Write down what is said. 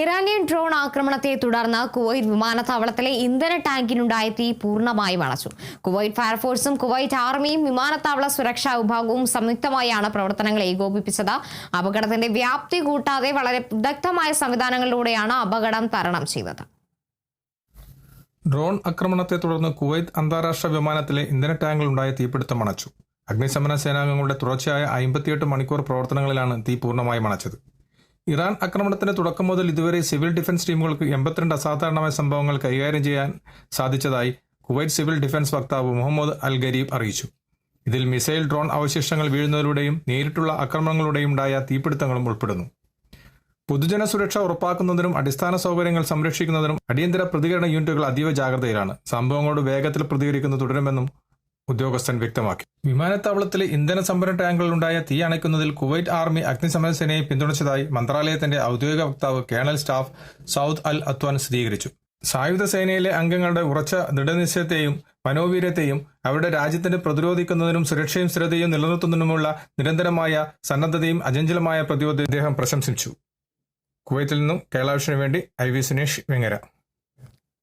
Iranian drone ആക്രമണത്തെ തുടർന്ന് Kuwait വിമാനത്താവളത്തിലെ ഇന്ധന ടാങ്കിനുണ്ടായ തീ പൂർണ്ണമായും അണച്ചു. കുവൈറ്റ് ഫയർഫോഴ്സും കുവൈറ്റ് ആർമിയും വിമാനത്താവള സുരക്ഷാ വിഭാഗവും സംയുക്തമായാണ് പ്രവർത്തനങ്ങൾ ഏകോപിപ്പിച്ചത്. അപകടത്തിന്റെ വ്യാപ്തി കൂട്ടാതെ വളരെ വിദഗ്ധമായ സംവിധാനങ്ങളിലൂടെയാണ് അപകടം തരണം ചെയ്തത്. ഡ്രോൺ ആക്രമണത്തെ തുടർന്ന് കുവൈറ്റ് അന്താരാഷ്ട്ര വിമാനത്തിലെ ഇന്ധന ടാങ്കിലുണ്ടായ തീപിടുത്തം അണച്ചു. അഗ്നിശമന സേനാംഗങ്ങളുടെ തുടർച്ചയായ 58 മണിക്കൂർ പ്രവർത്തനങ്ങളിലാണ് തീ പൂർണ്ണമായും അണച്ചത്. ഇറാൻ ആക്രമണത്തിന് തുടക്കം മുതൽ ഇതുവരെ സിവിൽ ഡിഫൻസ് ടീമുകൾക്ക് 82 അസാധാരണമായ സംഭവങ്ങൾ കൈകാര്യം ചെയ്യാൻ സാധിച്ചതായി കുവൈറ്റ് സിവിൽ ഡിഫൻസ് വക്താവ് മുഹമ്മദ് അൽ ഗരീബ് അറിയിച്ചു. ഇതിൽ മിസൈൽ, ഡ്രോൺ അവശിഷ്ടങ്ങൾ വീഴുന്നതിലൂടെയും നേരിട്ടുള്ള ആക്രമണങ്ങളുടെയും ഉണ്ടായ തീപിടുത്തങ്ങളും ഉൾപ്പെടുന്നു. പൊതുജന സുരക്ഷ ഉറപ്പാക്കുന്നതിനും അടിസ്ഥാന സൗകര്യങ്ങൾ സംരക്ഷിക്കുന്നതിനും അടിയന്തര പ്രതികരണ യൂണിറ്റുകൾ അതീവ ജാഗ്രതയിലാണ്. സംഭവങ്ങളോട് വേഗത്തിൽ പ്രതികരിക്കുന്നത് തുടരുമെന്നും ഉദ്യോഗസ്ഥൻ വ്യക്തമാക്കി. വിമാനത്താവളത്തിലെ ഇന്ധന സംഭരണ ടാങ്കുകളിലുണ്ടായ തീ അണയ്ക്കുന്നതിൽ കുവൈറ്റ് ആർമി അഗ്നിശമന സേനയെ പിന്തുണച്ചതായി മന്ത്രാലയത്തിന്റെ ഔദ്യോഗിക വക്താവ് കേണൽ സ്റ്റാഫ് സൗദ് അൽ അത്വാൻ സ്ഥിരീകരിച്ചു. സായുധ സേനയിലെ അംഗങ്ങളുടെ ഉറച്ച ദൃഢനിശ്ചയത്തെയും മനോവീര്യത്തെയും അവരുടെ രാജ്യത്തിന് പ്രതിരോധിക്കുന്നതിനും സുരക്ഷയും സ്ഥിരതയും നിലനിർത്തുന്നതിനുമുള്ള നിരന്തരമായ സന്നദ്ധതയും അചഞ്ചലമായ പ്രതിബദ്ധതയും അദ്ദേഹം പ്രശംസിച്ചു. കുവൈത്തിൽ നിന്നും കേരള വിഷന് വേണ്ടി IV സുനേഷ് വെങ്ങര.